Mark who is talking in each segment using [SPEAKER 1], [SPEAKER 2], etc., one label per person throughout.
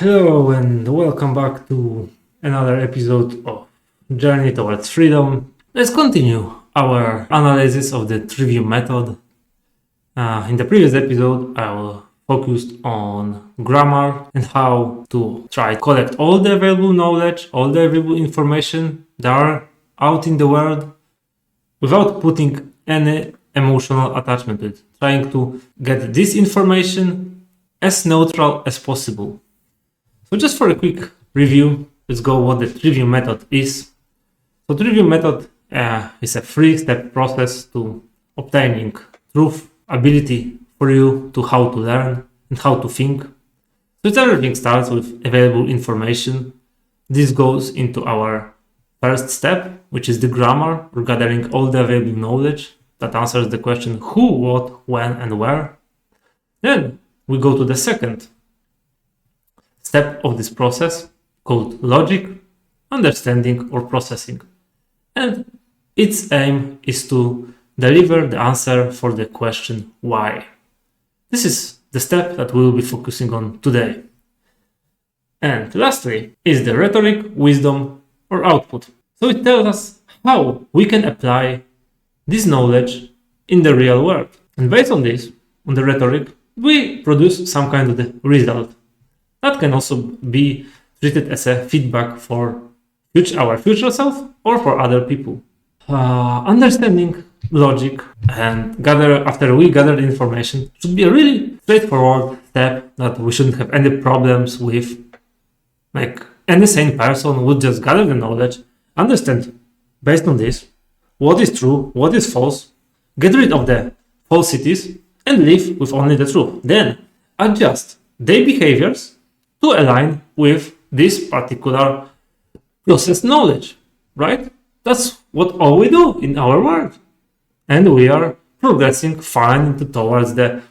[SPEAKER 1] Hello and welcome back to another episode of Journey Towards Freedom. Let's continue our analysis of the Trivium Method. In the previous episode, I will focused on grammar and how to try to collect all the available knowledge, all the available information that are out in the world without putting any emotional attachment to it, trying to get this information as neutral as possible. So just for a quick review, let's go what the Trivium Method is. So Trivium Method is a three-step process to obtaining truth, ability for you to how to learn and how to think. So everything starts with available information. This goes into our first step, which is the grammar, or gathering all the available knowledge that answers the question who, what, when, and where. Then we go to the second step of this process called logic, understanding, or processing. And its aim is to deliver the answer for the question why. This is the step that we will be focusing on today. And lastly is the rhetoric, wisdom, or output. So it tells us how we can apply this knowledge in the real world. And based on this, on the rhetoric, we produce some kind of the result. That can also be treated as a feedback for our future self or for other people. Understanding logic and after we gather the information should be a really straightforward step that we shouldn't have any problems with. Like any sane person would just gather the knowledge, understand based on this what is true, what is false, get rid of the falsities and live with only the truth. Then adjust their behaviors to align with this particular process knowledge, right? That's what all we do in our world. And we are progressing fine towards the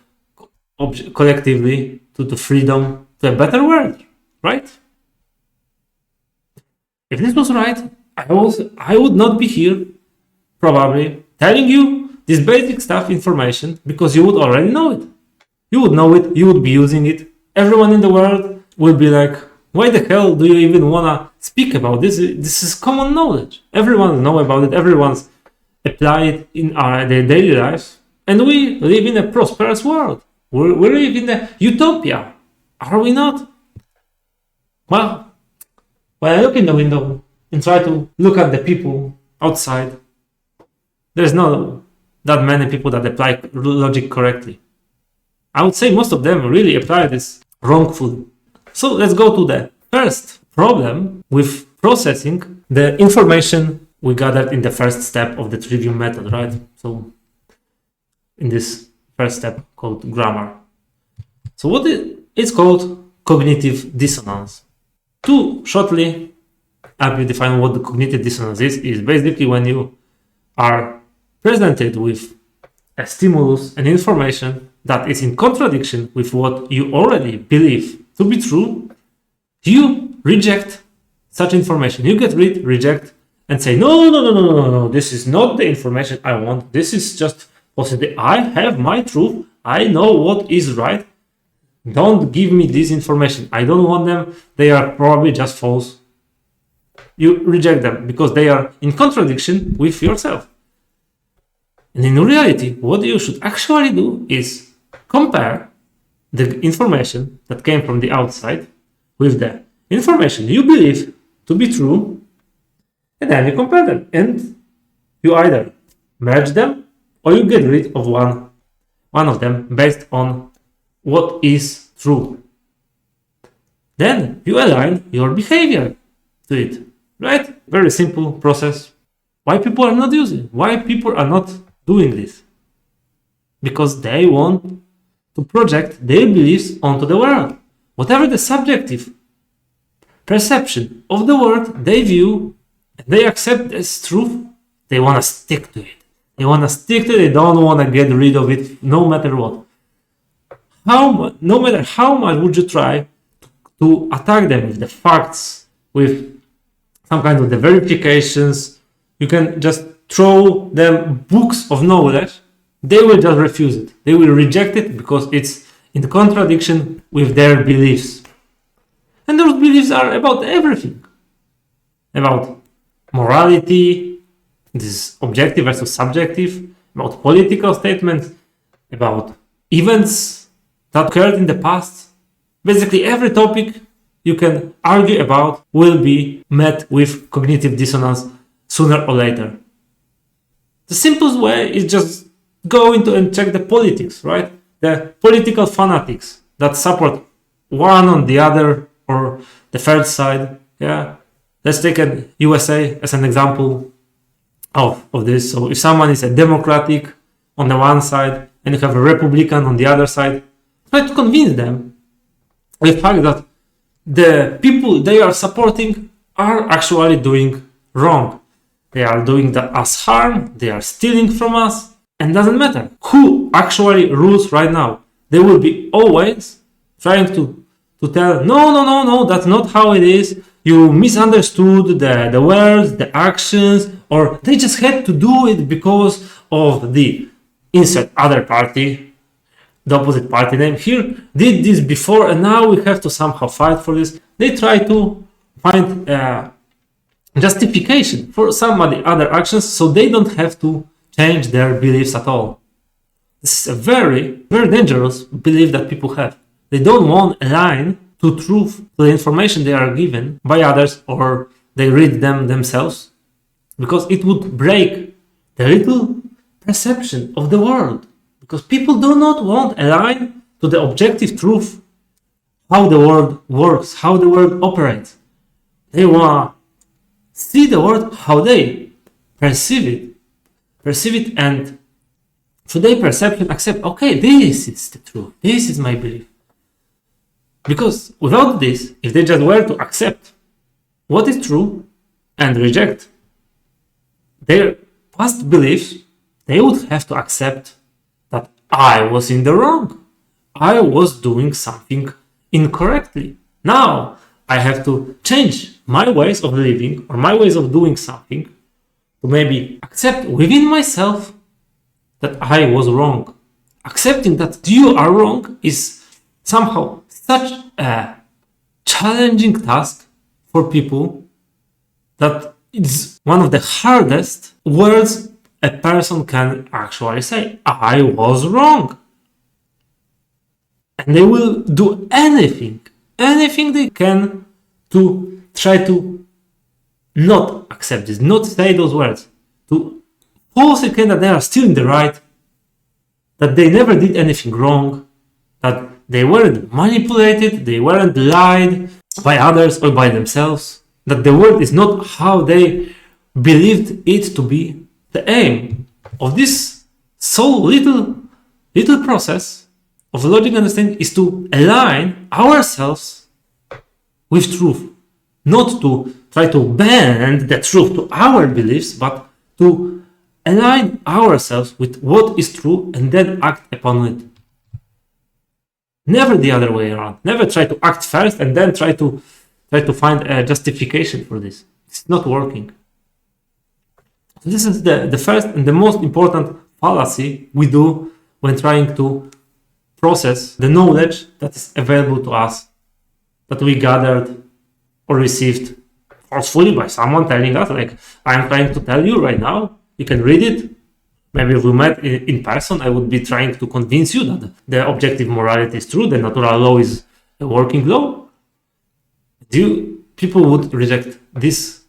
[SPEAKER 1] collectively to the freedom, to a better world, right? If this was right, I would not be here probably telling you this basic stuff information because you would already know it. You would know it, you would be using it. Everyone in the world will be like, why the hell do you even wanna speak about this? This is common knowledge. Everyone knows about it. Everyone's apply it in their daily lives. And we live in a prosperous world. We live in a utopia. Are we not? Well, when I look in the window and try to look at the people outside, there's not that many people that apply logic correctly. I would say most of them really apply this wrongfully. So let's go to the first problem with processing the information we gathered in the first step of the Trivium Method, right? So in this first step called grammar. So what it's called cognitive dissonance. To shortly define what the cognitive dissonance is basically when you are presented with a stimulus and information that is in contradiction with what you already believe to be true, you reject such information. You get reject, and say, no, this is not the information I want. This is just possibly, I have my truth. I know what is right. Don't give me this information. I don't want them. They are probably just false. You reject them because they are in contradiction with yourself. And in reality, what you should actually do is compare the information that came from the outside with the information you believe to be true, and then you compare them, and you either merge them or you get rid of one of them based on what is true. Then you align your behavior to it, right? Very simple process. Why people are not using? Why people are not doing this? Because they want to project their beliefs onto the world. Whatever the subjective perception of the world they view and they accept as truth, they want to stick to it. They want to stick to it. They don't want to get rid of it no matter what. No matter how much would you try to attack them with the facts, with some kind of the verifications, you can just throw them books of knowledge. They will just refuse it. They will reject it because it's in contradiction with their beliefs. beliefs are about everything. About morality, this is objective versus subjective, about political statements, about events that occurred in the past. Basically, every topic you can argue about will be met with cognitive dissonance sooner or later. The simplest way is just go into and check the politics, right? The political fanatics that support one on the other or the third side. Yeah. Let's take an USA as an example of this. So if someone is a Democratic on the one side and you have a Republican on the other side, try to convince them of the fact that the people they are supporting are actually doing wrong. They are doing us harm, they are stealing from us, and doesn't matter who actually rules right now. They will be always trying to tell, no, that's not how it is. You misunderstood the words, the actions, or they just had to do it because of the insert other party, the opposite party name here, did this before, and now we have to somehow fight for this. They try to find justification for some of the other actions so they don't have to change their beliefs at all. This is a very, very dangerous belief that people have. They don't want a line to truth, to the information they are given by others or they read them themselves, because it would break the little perception of the world. Because people do not want a line to the objective truth, how the world works, how the world operates. They want to see the world how they perceive it, and through their perception accept, okay, this is the truth, this is my belief. Because without this, if they just were to accept what is true and reject their past beliefs, they would have to accept that I was in the wrong. I was doing something incorrectly. Now I have to change my ways of living or my ways of doing something to maybe accept within myself that I was wrong. Accepting that you are wrong is somehow such a challenging task for people that it's one of the hardest words a person can actually say. I was wrong. And they will do anything they can to try to not accept this, not say those words, to falsely claim that they are still in the right, that they never did anything wrong, that they weren't manipulated, they weren't lied by others or by themselves, that the world is not how they believed it to be. The aim of this so little process of logic understanding is to align ourselves with truth, not to try to bend the truth to our beliefs, but to align ourselves with what is true and then act upon it. Never the other way around. Never try to act first and then try to find a justification for this. It's not working. So this is the first and the most important fallacy we do when trying to process the knowledge that is available to us, that we gathered or received forcefully by someone telling us, like I'm trying to tell you right now, you can read it. Maybe if we met in person, I would be trying to convince you that the objective morality is true, the natural law is a working law. People would reject this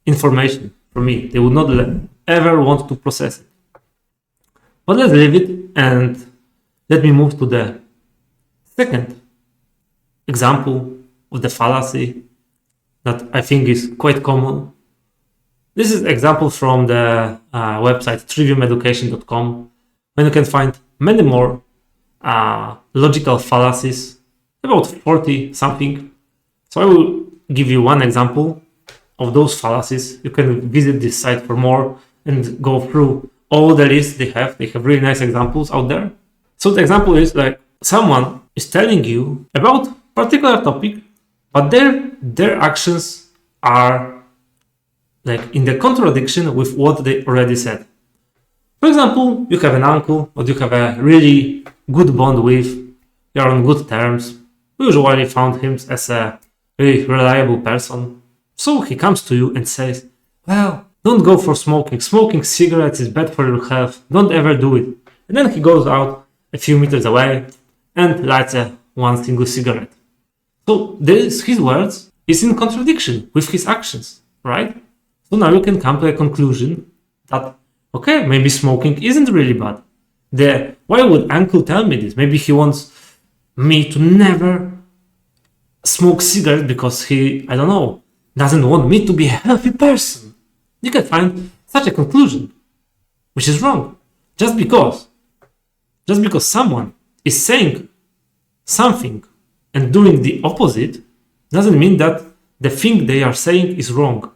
[SPEAKER 1] information from me. They would not ever want to process it. But let's leave it and let me move to the second example of the fallacy that I think is quite common. This is an example from the website triviumeducation.com, when you can find many more logical fallacies, about 40 something. So I will give you one example of those fallacies. You can visit this site for more and go through all the lists they have. They have really nice examples out there. So the example is like someone is telling you about a particular topic, but their actions are like in the contradiction with what they already said. For example, you have an uncle that you have a really good bond with, you're on good terms. You usually found him as a a reliable person. So he comes to you and says, well, don't go for smoking. Smoking cigarettes is bad for your health. Don't ever do it. And then he goes out a few meters away and lights one single cigarette. So his words is in contradiction with his actions, right? So now you can come to a conclusion that, okay, maybe smoking isn't really bad. Why would uncle tell me this? Maybe he wants me to never smoke cigarettes because he, I don't know, doesn't want me to be a healthy person. You can find such a conclusion, which is wrong. Just because someone is saying something and doing the opposite doesn't mean that the thing they are saying is wrong.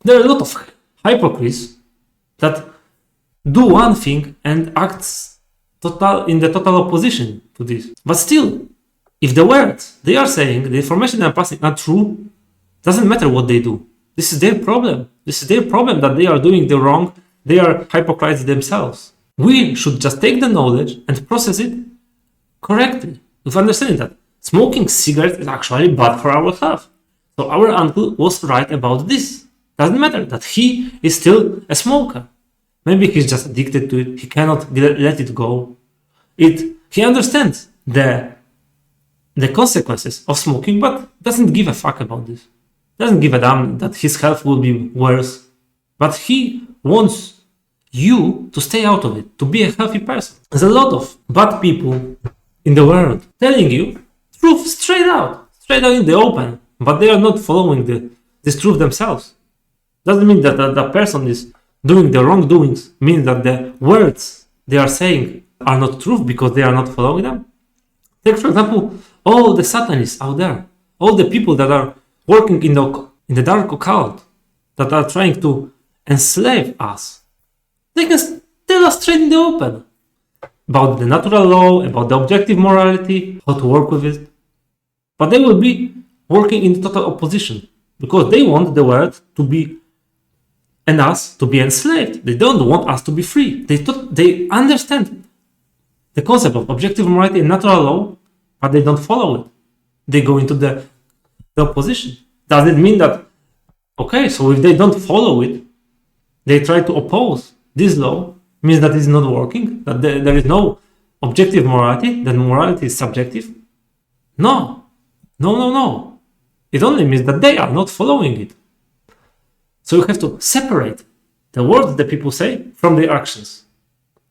[SPEAKER 1] There are a lot of hypocrites that do one thing and acts in the total opposition to this. But still, if the words they are saying, the information they are passing are true, doesn't matter what they do. This is their problem. This is their problem that they are doing the wrong. They are hypocrites themselves. We should just take the knowledge and process it correctly, with understanding that smoking cigarettes is actually bad for our health. So our uncle was right about this. Doesn't matter that he is still a smoker. Maybe he's just addicted to it. He cannot let it go. He understands the consequences of smoking, but doesn't give a fuck about this. Doesn't give a damn that his health will be worse. But he wants you to stay out of it, to be a healthy person. There's a lot of bad people in the world telling you truth straight out in the open, but they are not following this truth themselves. Doesn't mean that the person is doing the wrongdoings, means that the words they are saying are not truth because they are not following them. Take, for example, all the Satanists out there, all the people that are working in the dark occult, that are trying to enslave us. They can tell us straight in the open about the natural law, about the objective morality, how to work with it. But they will be working in total opposition because they want the world to be and us to be enslaved. They don't want us to be free. They understand the concept of objective morality and natural law, but they don't follow it. They go into the opposition. Does it mean that, okay, so if they don't follow it, they try to oppose this law, means that it's not working, that there is no objective morality, that morality is subjective? No. It only means that they are not following it. So you have to separate the words that people say from their actions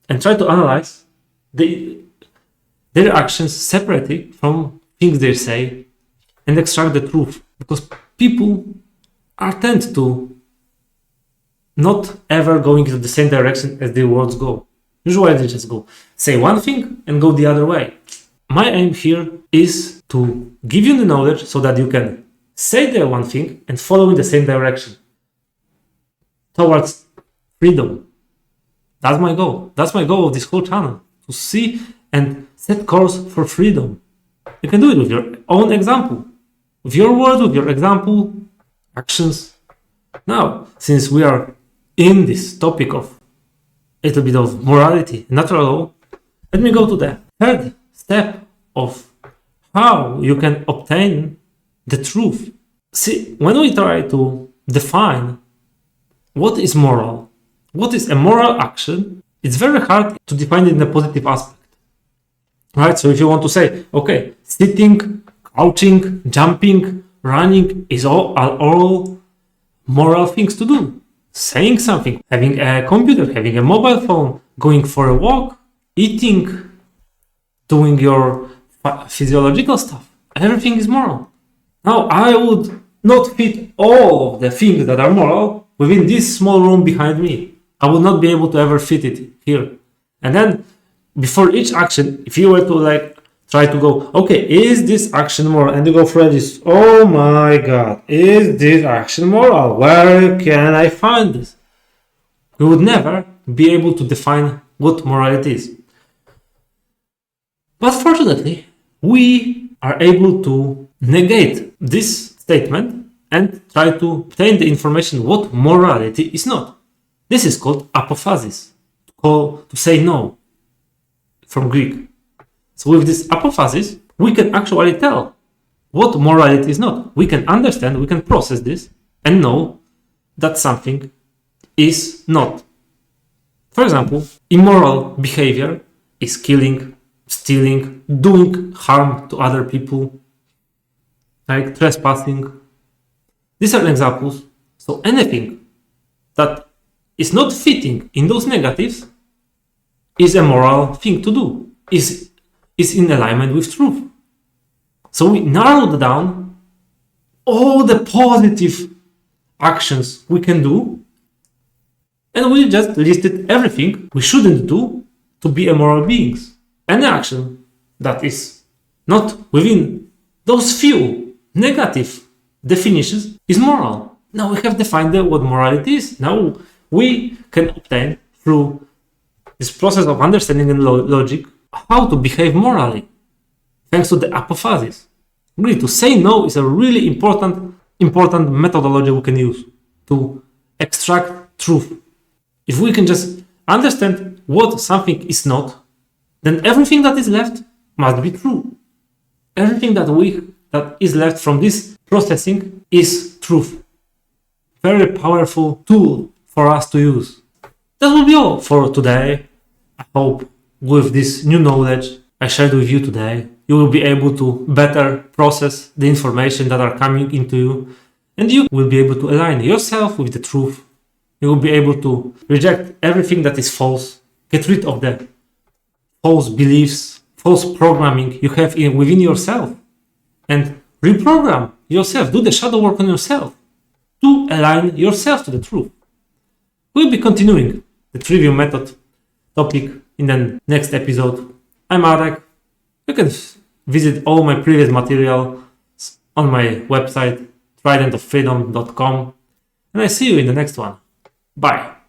[SPEAKER 1] and try to analyze their actions separately from things they say and extract the truth. Because people tend to not ever going into the same direction as their words go. Usually they just say one thing and go the other way. My aim here is to give you the knowledge so that you can say the one thing and follow in the same direction towards freedom. That's my goal. That's my goal of this whole channel, to see and set course for freedom. You can do it with your own example, with your words, with your example, actions. Now, since we are in this topic of a little bit of morality, natural law, let me go to the third step of how you can obtain the truth. See, when we try to define what is moral, what is a moral action, it's very hard to define it in a positive aspect. Right? So if you want to say, okay, sitting, crouching, jumping, running are all moral things to do. Saying something, having a computer, having a mobile phone, going for a walk, eating, doing your physiological stuff, everything is moral. Now, I would not fit all of the things that are moral within this small room behind me. I would not be able to ever fit it here. And then, before each action, if you were to try to go, okay, is this action moral? And you go for this, oh my God, is this action moral? Where can I find this? We would never be able to define what morality is. But fortunately, we are able to negate this statement and try to obtain the information what morality is not. This is called apophasis, to say no, from Greek. So with this apophasis, we can actually tell what morality is not. We can understand, we can process this and know that something is not. For example, immoral behavior is killing, stealing, doing harm to other people, like trespassing. These are examples. So anything that is not fitting in those negatives is a moral thing to do, is in alignment with truth. So we narrowed down all the positive actions we can do, and we just listed everything we shouldn't do to be immoral beings. Any action that is not within those few negative definitions is moral. Now we have defined what morality is. Now we can obtain through this process of understanding and logic how to behave morally, thanks to the apophasis. Really, to say no is a really important methodology we can use to extract truth. If we can just understand what something is not, then everything that is left must be true. Everything that is left from this processing is truth. Very powerful tool for us to use. That will be all for today. I hope with this new knowledge I shared with you today, you will be able to better process the information that are coming into you, and you will be able to align yourself with the truth. You will be able to reject everything that is false, get rid of the false beliefs, false programming you have within yourself, and reprogram yourself, do the shadow work on yourself to align yourself to the truth. We'll be continuing the Trivium Method topic in the next episode. I'm Arek. You can visit all my previous material on my website, tridentoffreedom.com, and I see you in the next one. Bye.